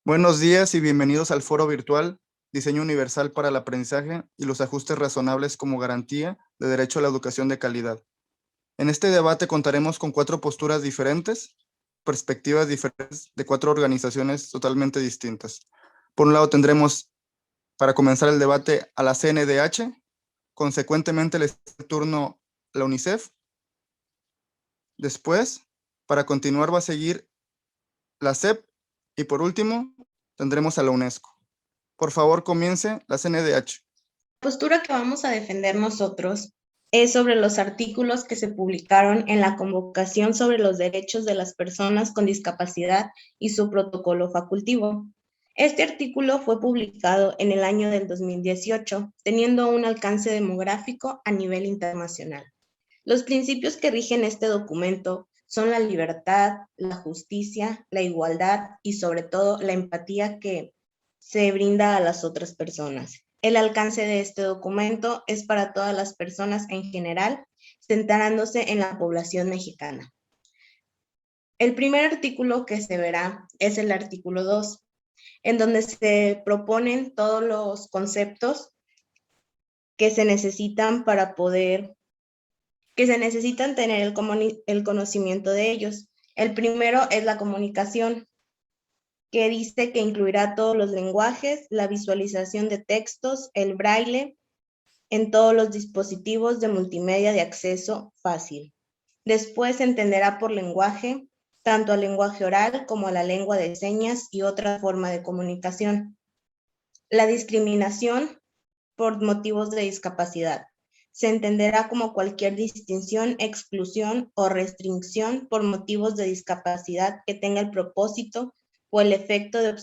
Buenos días y bienvenidos al foro virtual Diseño Universal para el Aprendizaje y los Ajustes Razonables como Garantía de Derecho a la Educación de Calidad. En este debate contaremos con 4 posturas diferentes, perspectivas diferentes de 4 organizaciones totalmente distintas. Por un lado tendremos, para comenzar el debate, a la CNDH, consecuentemente el turno a la UNICEF. Después, para continuar, va a seguir la SEP y por último tendremos a la UNESCO. Por favor, comience la CNDH. La postura que vamos a defender nosotros es sobre los artículos que se publicaron en la Convocación sobre los Derechos de las Personas con Discapacidad y su protocolo facultivo. Este artículo fue publicado en el año del 2018, teniendo un alcance demográfico a nivel internacional. Los principios que rigen este documento son la libertad, la justicia, la igualdad y sobre todo la empatía que se brinda a las otras personas. El alcance de este documento es para todas las personas en general, centrándose en la población mexicana. El primer artículo que se verá es el artículo 2, en donde se proponen todos los conceptos que se necesitan tener el conocimiento de ellos. El primero es la comunicación, que dice que incluirá todos los lenguajes, la visualización de textos, el braille, en todos los dispositivos de multimedia de acceso fácil. Después se entenderá por lenguaje, tanto al lenguaje oral como a la lengua de señas y otra forma de comunicación. La discriminación por motivos de discapacidad. Se entenderá como cualquier distinción, exclusión o restricción por motivos de discapacidad que tenga el propósito o el efecto de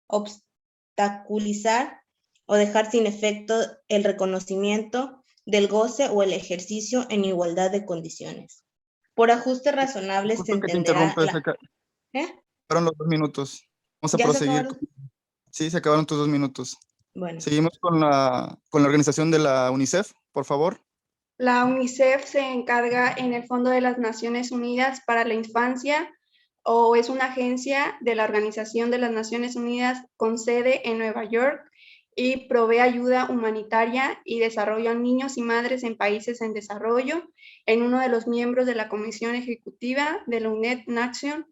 obstaculizar o dejar sin efecto el reconocimiento del goce o el ejercicio en igualdad de condiciones. Por ajustes razonables se entenderá Acabaron los 2 minutos. Vamos a ¿Ya se proseguir. acabaron? Sí, se acabaron tus 2 minutos. Bueno. Seguimos con la organización de la UNICEF, por favor. La UNICEF se encarga en el Fondo de las Naciones Unidas para la Infancia, o es una agencia de la Organización de las Naciones Unidas con sede en Nueva York y provee ayuda humanitaria y desarrollo a niños y madres en países en desarrollo, en uno de los miembros de la Comisión Ejecutiva de la United Nations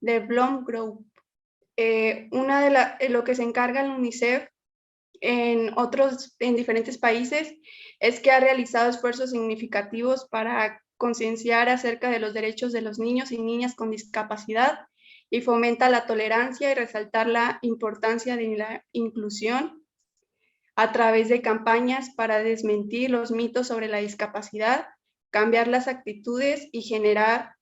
de Blom Group. Lo que se encarga la UNICEF en diferentes países es que ha realizado esfuerzos significativos para concienciar acerca de los derechos de los niños y niñas con discapacidad y fomenta la tolerancia y resaltar la importancia de la inclusión a través de campañas para desmentir los mitos sobre la discapacidad, cambiar las actitudes y generar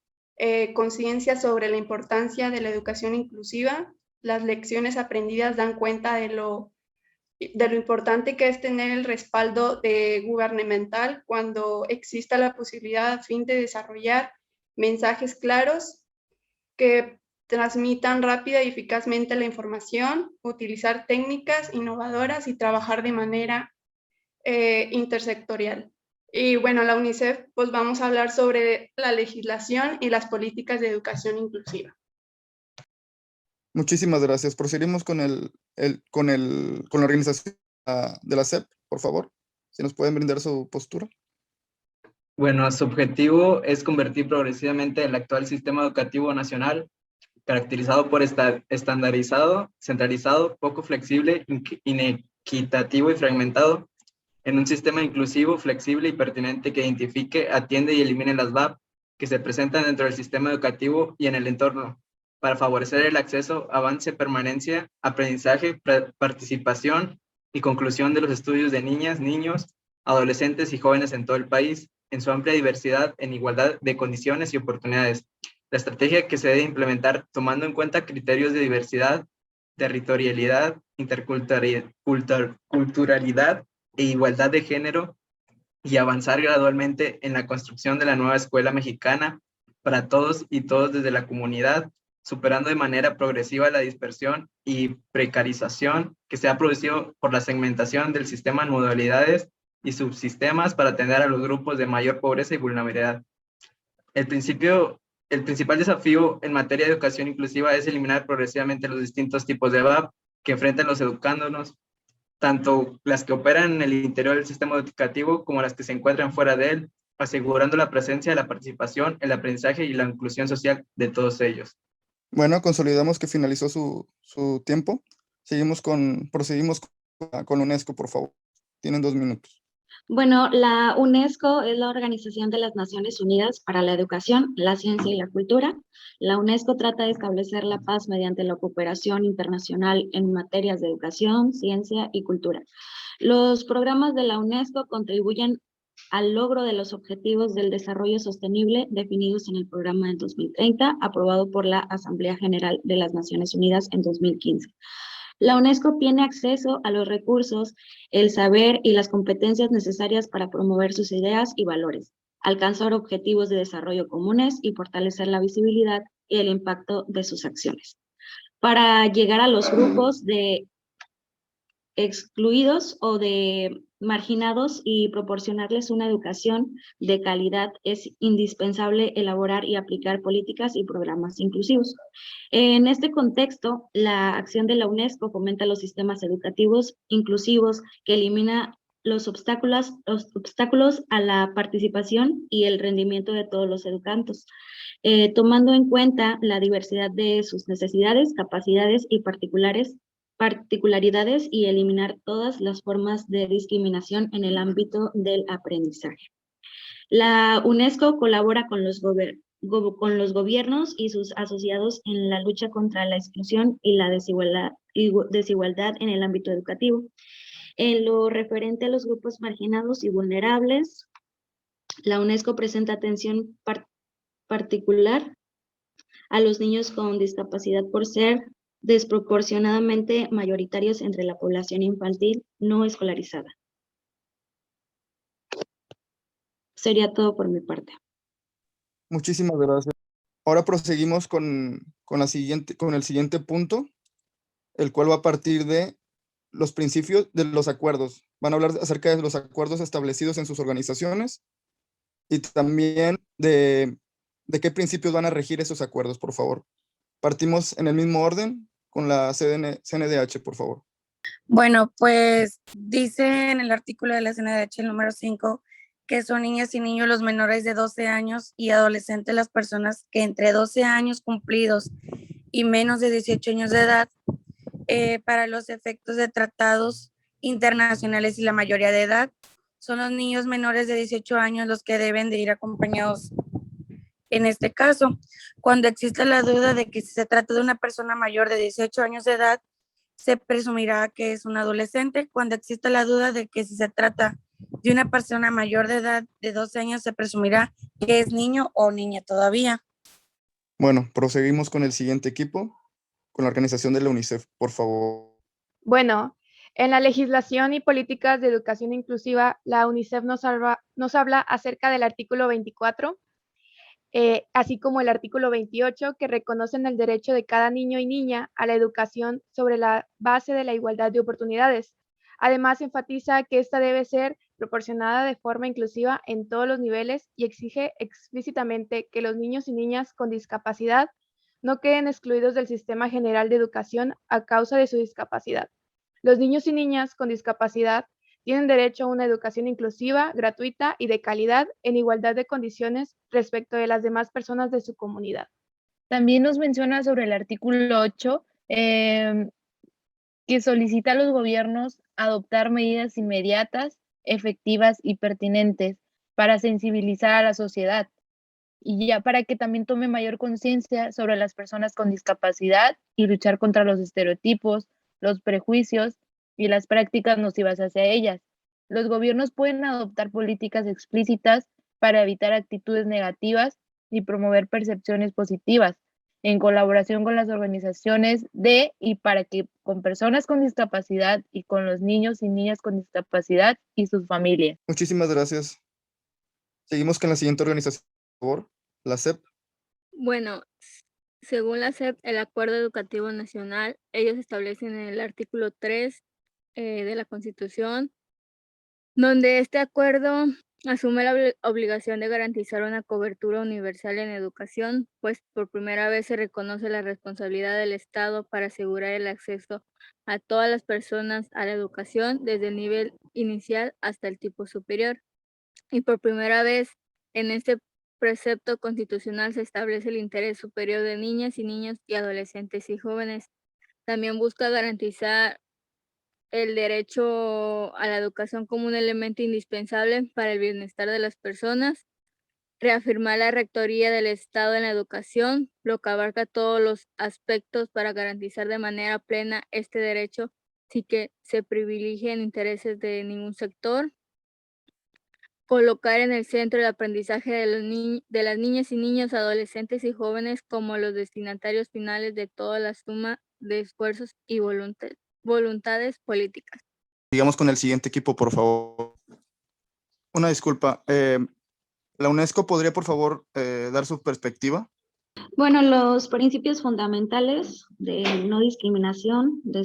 conciencia sobre la importancia de la educación inclusiva. Las lecciones aprendidas dan cuenta de lo importante que es tener el respaldo gubernamental cuando exista la posibilidad a fin de desarrollar mensajes claros que transmitan rápida y eficazmente la información, utilizar técnicas innovadoras y trabajar de manera intersectorial. Y bueno, la UNICEF, pues vamos a hablar sobre la legislación y las políticas de educación inclusiva. Muchísimas gracias. Proseguimos con la organización de la SEP, por favor. Si nos pueden brindar su postura. Bueno, su objetivo es convertir progresivamente el actual sistema educativo nacional, caracterizado por estar estandarizado, centralizado, poco flexible, inequitativo y fragmentado, en un sistema inclusivo, flexible y pertinente que identifique, atiende y elimine las VAP que se presentan dentro del sistema educativo y en el entorno, para favorecer el acceso, avance, permanencia, aprendizaje, participación y conclusión de los estudios de niñas, niños, adolescentes y jóvenes en todo el país, en su amplia diversidad, en igualdad de condiciones y oportunidades. La estrategia que se debe implementar tomando en cuenta criterios de diversidad, territorialidad, interculturalidad e igualdad de género, y avanzar gradualmente en la construcción de la nueva escuela mexicana para todos y todos desde la comunidad, superando de manera progresiva la dispersión y precarización que se ha producido por la segmentación del sistema en modalidades y subsistemas para atender a los grupos de mayor pobreza y vulnerabilidad. El principio El principal desafío en materia de educación inclusiva es eliminar progresivamente los distintos tipos de EVAP que enfrentan los educándonos, tanto las que operan en el interior del sistema educativo como las que se encuentran fuera de él, asegurando la presencia, la participación, el aprendizaje y la inclusión social de todos ellos. Bueno, consolidamos que finalizó su tiempo. Proseguimos con UNESCO, por favor. Tienen 2 minutos. Bueno, la UNESCO es la Organización de las Naciones Unidas para la Educación, la Ciencia y la Cultura. La UNESCO trata de establecer la paz mediante la cooperación internacional en materias de educación, ciencia y cultura. Los programas de la UNESCO contribuyen al logro de los objetivos del desarrollo sostenible definidos en el programa del 2030, aprobado por la Asamblea General de las Naciones Unidas en 2015. La UNESCO tiene acceso a los recursos, el saber y las competencias necesarias para promover sus ideas y valores, alcanzar objetivos de desarrollo comunes y fortalecer la visibilidad y el impacto de sus acciones. Para llegar a los grupos de excluidos o de marginados y proporcionarles una educación de calidad, es indispensable elaborar y aplicar políticas y programas inclusivos. En este contexto, la acción de la UNESCO fomenta los sistemas educativos inclusivos que elimina los obstáculos a la participación y el rendimiento de todos los educandos, tomando en cuenta la diversidad de sus necesidades, capacidades y particularidades y eliminar todas las formas de discriminación en el ámbito del aprendizaje. La UNESCO colabora con los gobiernos y sus asociados en la lucha contra la exclusión y la desigualdad en el ámbito educativo. En lo referente a los grupos marginados y vulnerables, la UNESCO presenta atención particular a los niños con discapacidad por ser desproporcionadamente mayoritarios entre la población infantil no escolarizada. Sería todo por mi parte. Muchísimas gracias. Ahora proseguimos con el siguiente punto, el cual va a partir de los principios de los acuerdos. Van a hablar acerca de los acuerdos establecidos en sus organizaciones y también de qué principios van a regir esos acuerdos, por favor. Partimos en el mismo orden con la CNDH, por favor. Bueno, pues dice en el artículo de la CNDH, el número 5, que son niñas y niños los menores de 12 años y adolescentes las personas que entre 12 años cumplidos y menos de 18 años de edad, para los efectos de tratados internacionales y la mayoría de edad, son los niños menores de 18 años los que deben de ir acompañados. En este caso, cuando existe la duda de que si se trata de una persona mayor de 18 años de edad, se presumirá que es un adolescente. Cuando existe la duda de que si se trata de una persona mayor de edad de 12 años, se presumirá que es niño o niña todavía. Bueno, proseguimos con el siguiente equipo, con la organización de la UNICEF, por favor. Bueno, en la legislación y políticas de educación inclusiva, la UNICEF nos habla acerca del artículo 24, así como el artículo 28, que reconocen el derecho de cada niño y niña a la educación sobre la base de la igualdad de oportunidades. Además, enfatiza que esta debe ser proporcionada de forma inclusiva en todos los niveles y exige explícitamente que los niños y niñas con discapacidad no queden excluidos del sistema general de educación a causa de su discapacidad. Los niños y niñas con discapacidad tienen derecho a una educación inclusiva, gratuita y de calidad en igualdad de condiciones respecto de las demás personas de su comunidad. También nos menciona sobre el artículo 8, que solicita a los gobiernos adoptar medidas inmediatas, efectivas y pertinentes para sensibilizar a la sociedad y ya para que también tome mayor conciencia sobre las personas con discapacidad y luchar contra los estereotipos, los prejuicios y las prácticas nocivas hacia ellas. Los gobiernos pueden adoptar políticas explícitas para evitar actitudes negativas y promover percepciones positivas, en colaboración con las organizaciones de y para que con personas con discapacidad y con los niños y niñas con discapacidad y sus familias. Muchísimas gracias. Seguimos con la siguiente organización, por favor, la CEP. Bueno, según la SEP, el Acuerdo Educativo Nacional, ellos establecen en el artículo 3 de la Constitución, donde este acuerdo asume la obligación de garantizar una cobertura universal en educación, pues por primera vez se reconoce la responsabilidad del Estado para asegurar el acceso a todas las personas a la educación, desde el nivel inicial hasta el tipo superior. Y por primera vez en este precepto constitucional se establece el interés superior de niñas y niños y adolescentes y jóvenes. También busca garantizar el derecho a la educación como un elemento indispensable para el bienestar de las personas, reafirmar la rectoría del Estado en la educación, lo que abarca todos los aspectos para garantizar de manera plena este derecho sin que se privilegien intereses de ningún sector, colocar en el centro el aprendizaje de las niñas y niños, adolescentes y jóvenes como los destinatarios finales de toda la suma de esfuerzos y voluntades políticas. Sigamos con el siguiente equipo, por favor. Una disculpa. ¿La UNESCO podría, por favor, dar su perspectiva? Bueno, los principios fundamentales de no discriminación, de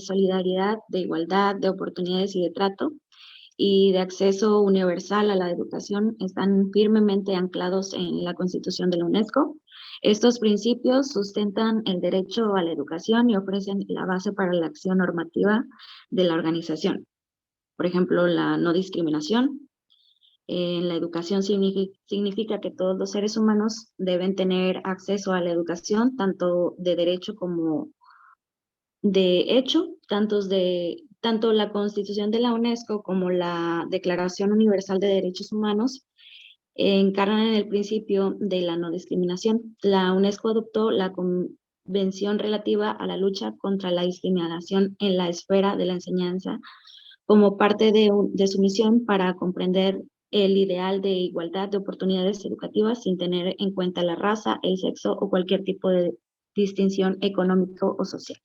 solidaridad, de igualdad, de oportunidades y de trato, y de acceso universal a la educación están firmemente anclados en la Constitución de la UNESCO. Estos principios sustentan el derecho a la educación y ofrecen la base para la acción normativa de la organización. Por ejemplo, la no discriminación. La educación significa que todos los seres humanos deben tener acceso a la educación, tanto de derecho como de hecho, tanto la Constitución de la UNESCO como la Declaración Universal de Derechos Humanos encarnan el principio de la no discriminación. La UNESCO adoptó la Convención relativa a la lucha contra la discriminación en la esfera de la enseñanza como parte de su misión para comprender el ideal de igualdad de oportunidades educativas sin tener en cuenta la raza, el sexo o cualquier tipo de distinción económico o social.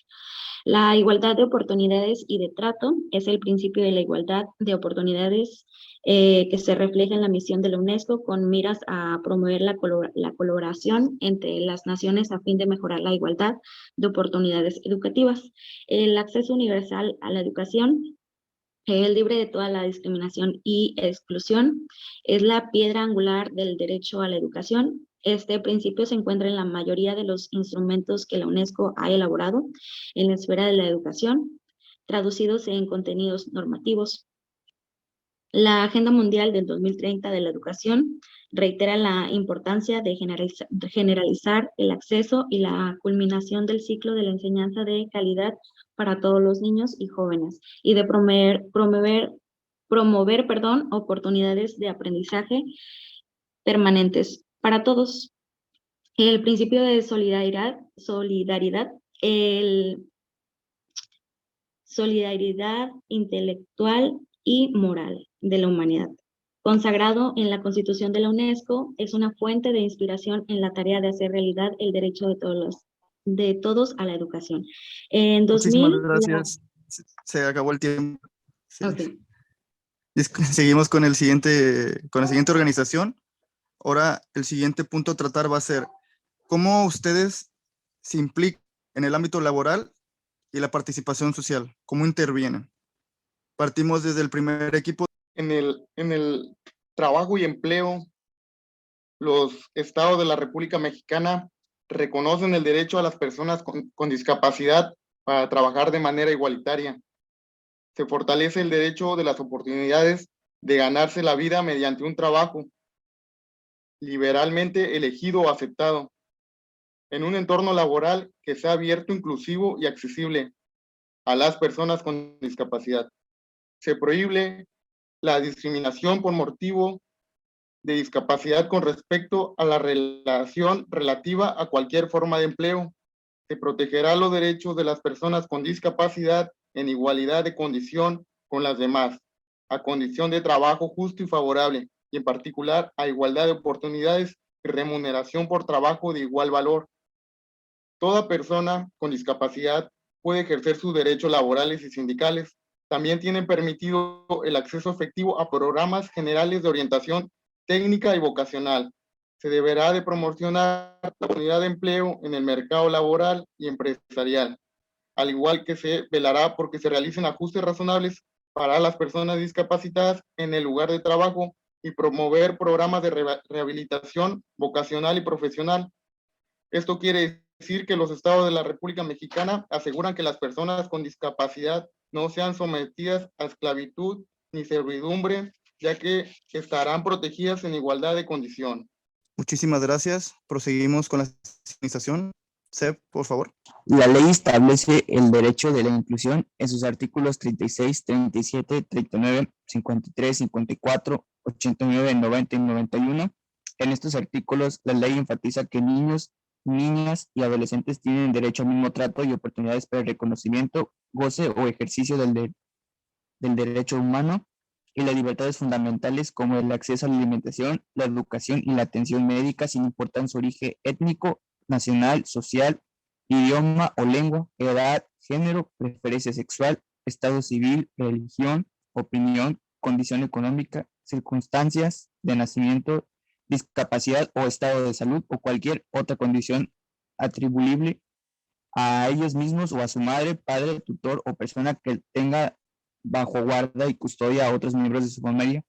La igualdad de oportunidades y de trato es el principio de la igualdad de oportunidades que se refleja en la misión de la UNESCO con miras a promover la colaboración entre las naciones a fin de mejorar la igualdad de oportunidades educativas. El acceso universal a la educación libre de toda la discriminación y exclusión, es la piedra angular del derecho a la educación. Este principio se encuentra en la mayoría de los instrumentos que la UNESCO ha elaborado en la esfera de la educación, traducidos en contenidos normativos. La Agenda Mundial del 2030 de la Educación reitera la importancia de generalizar el acceso y la culminación del ciclo de la enseñanza de calidad para todos los niños y jóvenes y de promover oportunidades de aprendizaje permanentes para todos. El principio de solidaridad, solidaridad intelectual y moral de la humanidad, consagrado en la Constitución de la UNESCO, es una fuente de inspiración en la tarea de hacer realidad el derecho de todos a la educación. En 2000... Muchísimas gracias. Se acabó el tiempo. Sí. Okay. Seguimos con la siguiente organización. Ahora el siguiente punto a tratar va a ser cómo ustedes se implican en el ámbito laboral y la participación social, cómo intervienen. Partimos desde el primer equipo. En el trabajo y empleo, los estados de la República Mexicana reconocen el derecho a las personas con discapacidad para trabajar de manera igualitaria. Se fortalece el derecho de las oportunidades de ganarse la vida mediante un trabajo liberalmente elegido o aceptado, en un entorno laboral que sea abierto, inclusivo y accesible a las personas con discapacidad. Se prohíbe la discriminación por motivo de discapacidad con respecto a la relación relativa a cualquier forma de empleo. Se protegerá los derechos de las personas con discapacidad en igualdad de condición con las demás, a condición de trabajo justo y favorable, y en particular a igualdad de oportunidades y remuneración por trabajo de igual valor. Toda persona con discapacidad puede ejercer sus derechos laborales y sindicales. También tienen permitido el acceso efectivo a programas generales de orientación técnica y vocacional. Se deberá de promocionar la oportunidad de empleo en el mercado laboral y empresarial, al igual que se velará porque se realicen ajustes razonables para las personas discapacitadas en el lugar de trabajo y promover programas de rehabilitación vocacional y profesional. Esto quiere decir que los estados de la República Mexicana aseguran que las personas con discapacidad no sean sometidas a esclavitud ni servidumbre, ya que estarán protegidas en igualdad de condición. Muchísimas gracias. Proseguimos con la organización. Seb, por favor. La ley establece el derecho de la inclusión en sus artículos 36, 37, 39, 53, 54, 89, 90 y 91. En estos artículos, la ley enfatiza que niños, niñas y adolescentes tienen derecho al mismo trato y oportunidades para el reconocimiento, goce o ejercicio del derecho humano y las libertades fundamentales como el acceso a la alimentación, la educación y la atención médica sin importar su origen étnico, nacional, social, idioma o lengua, edad, género, preferencia sexual, estado civil, religión, opinión, condición económica, circunstancias de nacimiento, discapacidad o estado de salud o cualquier otra condición atribuible a ellos mismos o a su madre, padre, tutor o persona que tenga bajo guarda y custodia a otros miembros de su familia.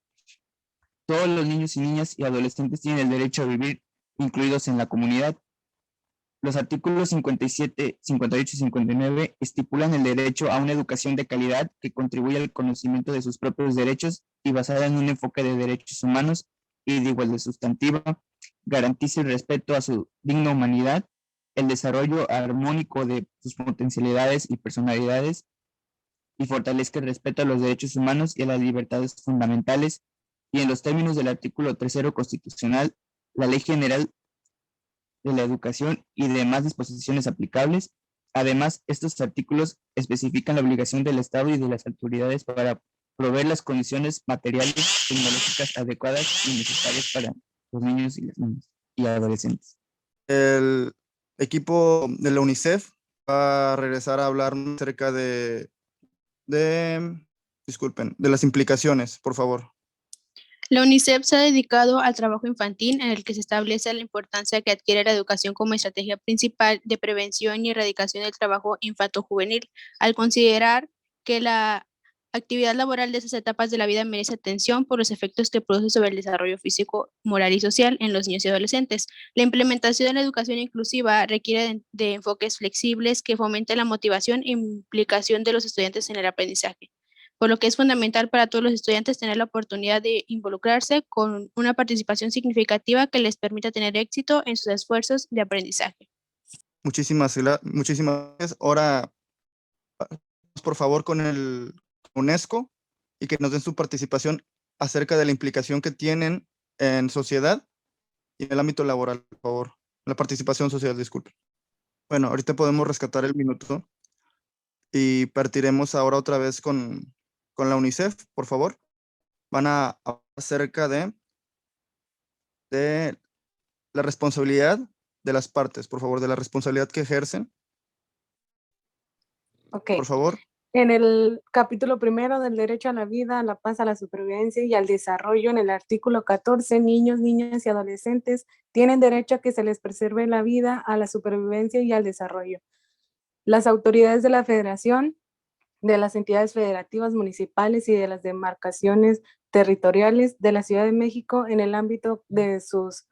Todos los niños y niñas y adolescentes tienen el derecho a vivir incluidos en la comunidad. Los artículos 57, 58 y 59 estipulan el derecho a una educación de calidad que contribuya al conocimiento de sus propios derechos y basada en un enfoque de derechos humanos y de igualdad sustantiva, garantice el respeto a su digna humanidad, el desarrollo armónico de sus potencialidades y personalidades, y fortalezca el respeto a los derechos humanos y a las libertades fundamentales, y en los términos del artículo 3 constitucional, la Ley General de la Educación y demás disposiciones aplicables. Además, estos artículos especifican la obligación del Estado y de las autoridades para proveer las condiciones materiales y tecnológicas adecuadas y necesarias para los niños y las niñas y adolescentes. El equipo de la UNICEF va a regresar a hablar acerca de las implicaciones, por favor. La UNICEF se ha dedicado al trabajo infantil en el que se establece la importancia que adquiere la educación como estrategia principal de prevención y erradicación del trabajo infanto-juvenil, al considerar que la actividad laboral de esas etapas de la vida merece atención por los efectos que produce sobre el desarrollo físico, moral y social en los niños y adolescentes. La implementación de la educación inclusiva requiere de enfoques flexibles que fomenten la motivación e implicación de los estudiantes en el aprendizaje, por lo que es fundamental para todos los estudiantes tener la oportunidad de involucrarse con una participación significativa que les permita tener éxito en sus esfuerzos de aprendizaje. Muchísimas gracias. Ahora, por favor, con el UNESCO y que nos den su participación acerca de la implicación que tienen en sociedad y en el ámbito laboral, por favor. La participación social, disculpe. Bueno, ahorita podemos rescatar el minuto y partiremos ahora otra vez con la UNICEF, por favor. Van a hablar acerca de la responsabilidad de las partes, por favor, de la responsabilidad que ejercen. Ok. Por favor. En el capítulo 1 del derecho a la vida, a la paz, a la supervivencia y al desarrollo, en el artículo 14, niños, niñas y adolescentes tienen derecho a que se les preserve la vida, a la supervivencia y al desarrollo. Las autoridades de la Federación, de las entidades federativas municipales y de las demarcaciones territoriales de la Ciudad de México en el ámbito de sus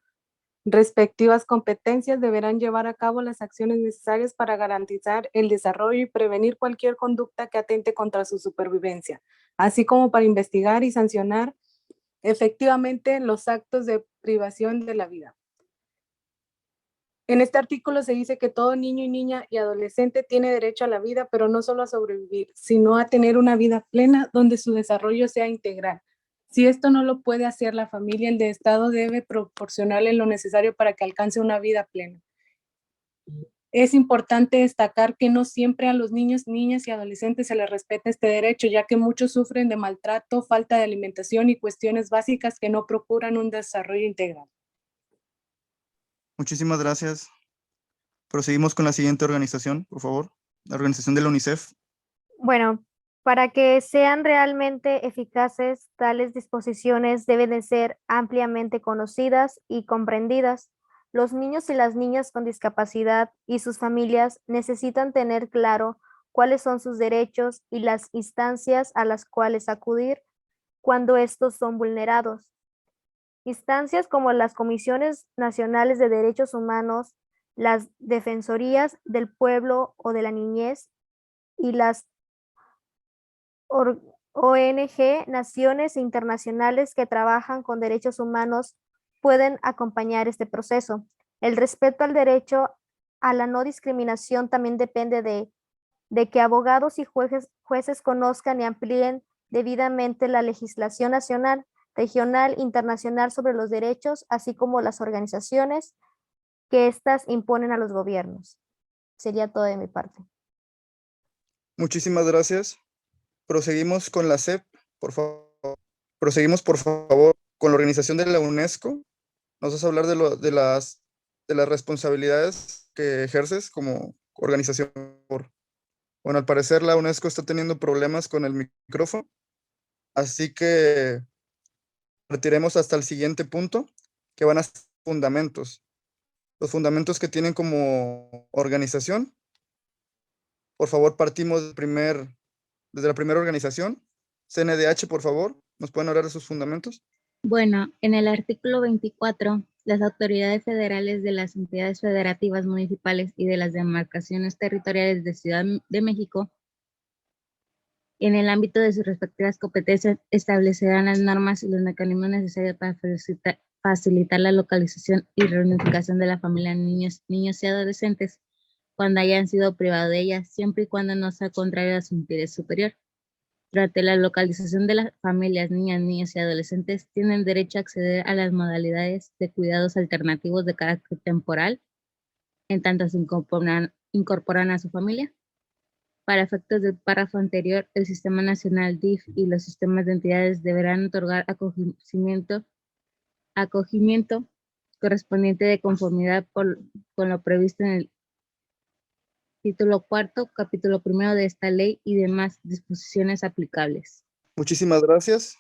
respectivas competencias deberán llevar a cabo las acciones necesarias para garantizar el desarrollo y prevenir cualquier conducta que atente contra su supervivencia, así como para investigar y sancionar efectivamente los actos de privación de la vida. En este artículo se dice que todo niño y niña y adolescente tiene derecho a la vida, pero no solo a sobrevivir, sino a tener una vida plena donde su desarrollo sea integral. Si esto no lo puede hacer la familia, el Estado debe proporcionarle lo necesario para que alcance una vida plena. Es importante destacar que no siempre a los niños, niñas y adolescentes se les respeta este derecho, ya que muchos sufren de maltrato, falta de alimentación y cuestiones básicas que no procuran un desarrollo integral. Muchísimas gracias. Proseguimos con la siguiente organización, por favor. La organización de la UNICEF. Bueno, para que sean realmente eficaces, tales disposiciones deben de ser ampliamente conocidas y comprendidas. Los niños y las niñas con discapacidad y sus familias necesitan tener claro cuáles son sus derechos y las instancias a las cuales acudir cuando estos son vulnerados. Instancias como las Comisiones Nacionales de Derechos Humanos, las Defensorías del Pueblo o de la Niñez y las ONG, naciones internacionales que trabajan con derechos humanos pueden acompañar este proceso. El respeto al derecho a la no discriminación también depende de que abogados y jueces conozcan y amplíen debidamente la legislación nacional, regional, internacional sobre los derechos, así como las organizaciones que éstas imponen a los gobiernos. Sería todo de mi parte. Muchísimas gracias. Proseguimos con la SEP, por favor. Proseguimos, por favor, con la organización de la UNESCO. Nos vas a hablar de las responsabilidades que ejerces como organización. Bueno, al parecer la UNESCO está teniendo problemas con el micrófono, así que retiremos hasta el siguiente punto, que van a ser fundamentos. Los fundamentos que tienen como organización. Por favor, partimos desde la primera organización. CNDH, por favor, ¿nos pueden hablar de sus fundamentos? Bueno, en el artículo 24, las autoridades federales de las entidades federativas municipales y de las demarcaciones territoriales de Ciudad de México, en el ámbito de sus respectivas competencias, establecerán las normas y los mecanismos necesarios para facilitar la localización y reunificación de la familia niños y adolescentes cuando hayan sido privados de ellas, siempre y cuando no sea contrario a su interés superior. Durante la localización de las familias, niños y adolescentes tienen derecho a acceder a las modalidades de cuidados alternativos de carácter temporal, en tanto se incorporan a su familia. Para efectos del párrafo anterior, el Sistema Nacional DIF y los sistemas de entidades deberán otorgar acogimiento correspondiente de conformidad con lo previsto en el título cuarto, capítulo primero de esta ley y demás disposiciones aplicables. Muchísimas gracias.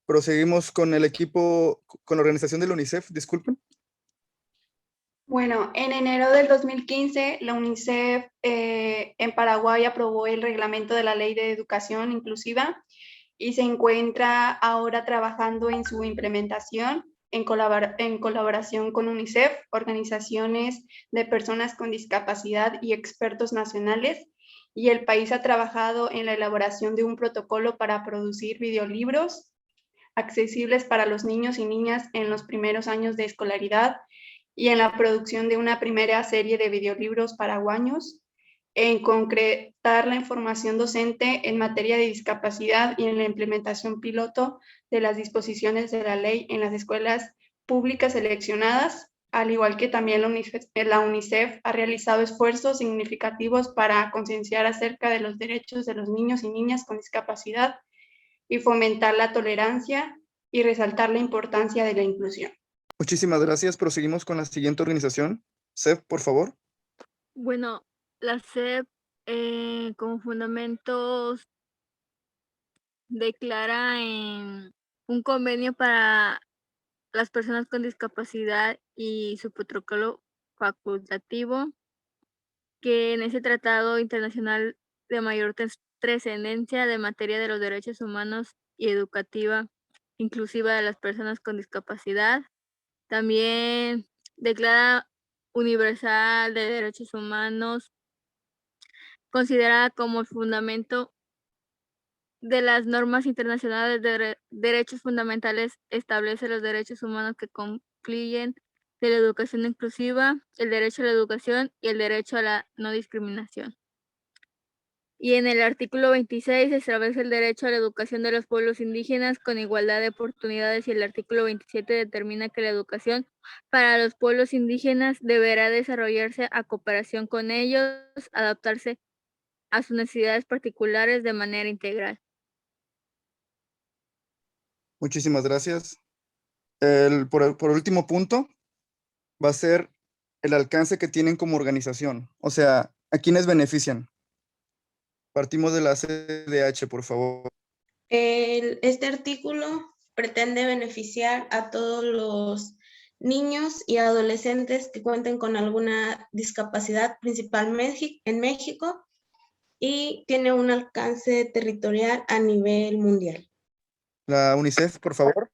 Proseguimos con el equipo, con la organización de la UNICEF, disculpen. Bueno, en enero del 2015, la UNICEF en Paraguay aprobó el reglamento de la Ley de Educación Inclusiva y se encuentra ahora trabajando en su implementación en colaboración con UNICEF, organizaciones de personas con discapacidad y expertos nacionales, y el país ha trabajado en la elaboración de un protocolo para producir videolibros accesibles para los niños y niñas en los primeros años de escolaridad y en la producción de una primera serie de videolibros paraguayos, en concretar la información docente en materia de discapacidad y en la implementación piloto de las disposiciones de la ley en las escuelas públicas seleccionadas, al igual que también la UNICEF ha realizado esfuerzos significativos para concienciar acerca de los derechos de los niños y niñas con discapacidad y fomentar la tolerancia y resaltar la importancia de la inclusión. Muchísimas gracias. Proseguimos con la siguiente organización. SEP, por favor. Bueno, la SEP como fundamentos declara en un convenio para las personas con discapacidad y su protocolo facultativo, que en ese tratado internacional de mayor trascendencia de materia de los derechos humanos y educativa inclusiva de las personas con discapacidad. También declara universal de derechos humanos, considerada como el fundamento de las normas internacionales de derechos fundamentales, establece los derechos humanos que concluyen de la educación inclusiva, el derecho a la educación y el derecho a la no discriminación. Y en el artículo 26 establece el derecho a la educación de los pueblos indígenas con igualdad de oportunidades, y el artículo 27 determina que la educación para los pueblos indígenas deberá desarrollarse a cooperación con ellos, adaptarse a sus necesidades particulares de manera integral. Muchísimas gracias. Por último punto, va a ser el alcance que tienen como organización. O sea, ¿a quiénes benefician? Partimos de la CDH, por favor. Este artículo pretende beneficiar a todos los niños y adolescentes que cuenten con alguna discapacidad, principalmente en México, y tiene un alcance territorial a nivel mundial. La UNICEF, por favor.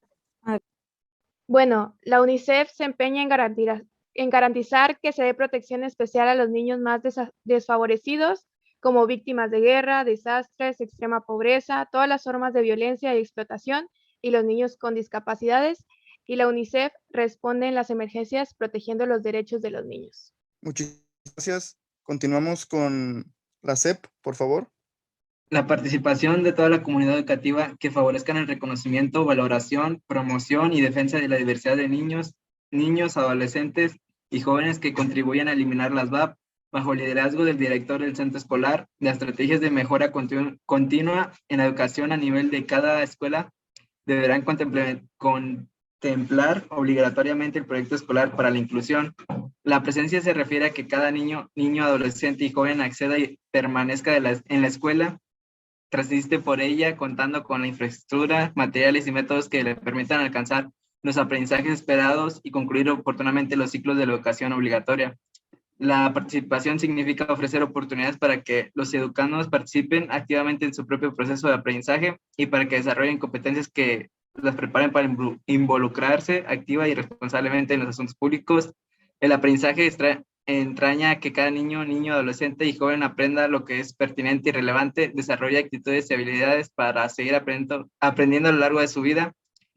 Bueno, la UNICEF se empeña en garantizar que se dé protección especial a los niños más desfavorecidos, como víctimas de guerra, desastres, extrema pobreza, todas las formas de violencia y explotación, y los niños con discapacidades. Y la UNICEF responde en las emergencias protegiendo los derechos de los niños. Muchas gracias. Continuamos con la SEP, por favor. La participación de toda la comunidad educativa que favorezcan el reconocimiento, valoración, promoción y defensa de la diversidad de niños, adolescentes y jóvenes que contribuyan a eliminar las VAP bajo el liderazgo del director del centro escolar. Las estrategias de mejora continua en la educación a nivel de cada escuela deberán contemplar obligatoriamente el proyecto escolar para la inclusión. La presencia se refiere a que cada niño, adolescente y joven acceda y permanezca en la escuela, transiste por ella, contando con la infraestructura, materiales y métodos que le permitan alcanzar los aprendizajes esperados y concluir oportunamente los ciclos de la educación obligatoria. La participación significa ofrecer oportunidades para que los educandos participen activamente en su propio proceso de aprendizaje y para que desarrollen competencias que las preparen para involucrarse activa y responsablemente en los asuntos públicos. El aprendizaje entraña que cada niño, adolescente y joven aprenda lo que es pertinente y relevante, desarrolle actitudes y habilidades para seguir aprendiendo a lo largo de su vida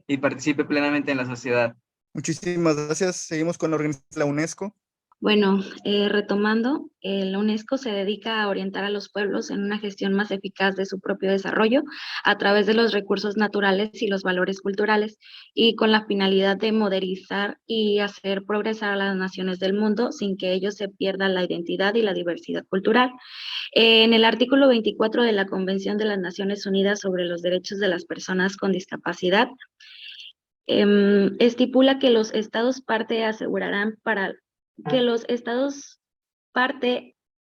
y participe plenamente en la sociedad. Muchísimas gracias. Seguimos con la UNESCO. Bueno, retomando, la UNESCO se dedica a orientar a los pueblos en una gestión más eficaz de su propio desarrollo a través de los recursos naturales y los valores culturales, y con la finalidad de modernizar y hacer progresar a las naciones del mundo sin que ellos se pierdan la identidad y la diversidad cultural. En el artículo 24 de la Convención de las Naciones Unidas sobre los Derechos de las Personas con Discapacidad, estipula que los estados parte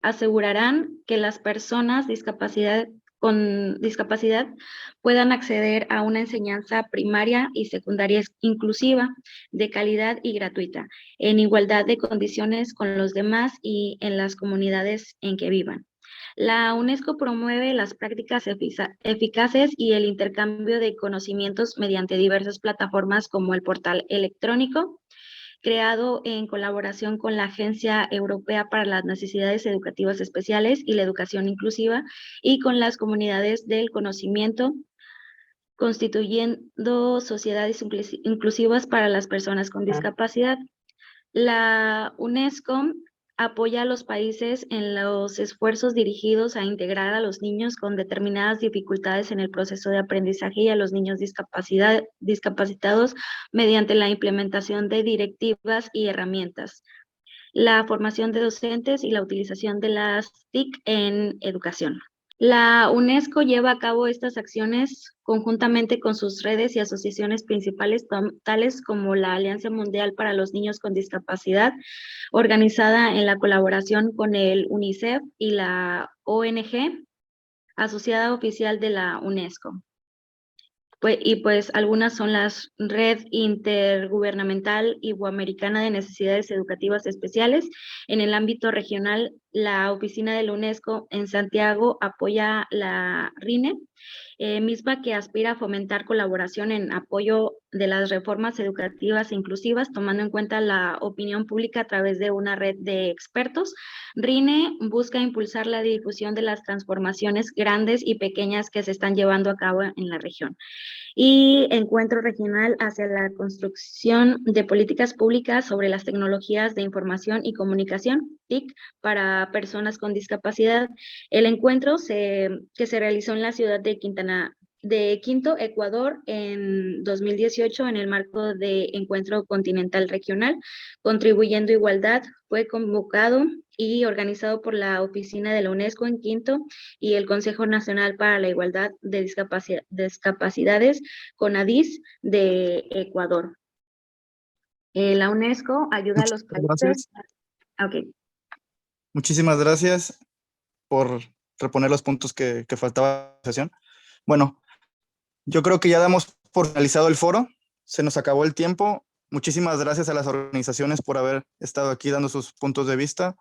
asegurarán que las personas con discapacidad puedan acceder a una enseñanza primaria y secundaria inclusiva, de calidad y gratuita, en igualdad de condiciones con los demás y en las comunidades en que vivan. La UNESCO promueve las prácticas eficaces y el intercambio de conocimientos mediante diversas plataformas como el portal electrónico, creado en colaboración con la Agencia Europea para las Necesidades Educativas Especiales y la Educación Inclusiva, y con las comunidades del conocimiento, constituyendo sociedades inclusivas para las personas con discapacidad. La UNESCO apoya a los países en los esfuerzos dirigidos a integrar a los niños con determinadas dificultades en el proceso de aprendizaje y a los niños discapacitados mediante la implementación de directivas y herramientas, la formación de docentes y la utilización de las TIC en educación. La UNESCO lleva a cabo estas acciones conjuntamente con sus redes y asociaciones principales, tales como la Alianza Mundial para los Niños con Discapacidad, organizada en la colaboración con el UNICEF y la ONG, asociada oficial de la UNESCO. Pues algunas son las Red Intergubernamental Iberoamericana de Necesidades Educativas Especiales. En el ámbito regional, la oficina de la UNESCO en Santiago apoya la RINE, misma que aspira a fomentar colaboración en apoyo de las reformas educativas e inclusivas, tomando en cuenta la opinión pública a través de una red de expertos. RINE busca impulsar la difusión de las transformaciones grandes y pequeñas que se están llevando a cabo en la región. Y Encuentro Regional hacia la construcción de políticas públicas sobre las tecnologías de información y comunicación, TIC, para personas con discapacidad. El encuentro que se realizó en la ciudad de Quito, Ecuador, en 2018, en el marco de Encuentro Continental Regional, Contribuyendo Igualdad, fue convocado y organizado por la Oficina de la UNESCO en Quito y el Consejo Nacional para la Igualdad de Discapacidades, CONADIS, de Ecuador. La UNESCO ayuda a los países. Okay. Muchísimas gracias por reponer los puntos que faltaba en la sesión. Bueno, yo creo que ya damos por finalizado el foro. Se nos acabó el tiempo. Muchísimas gracias a las organizaciones por haber estado aquí dando sus puntos de vista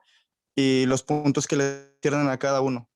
y los puntos que le tienen a cada uno.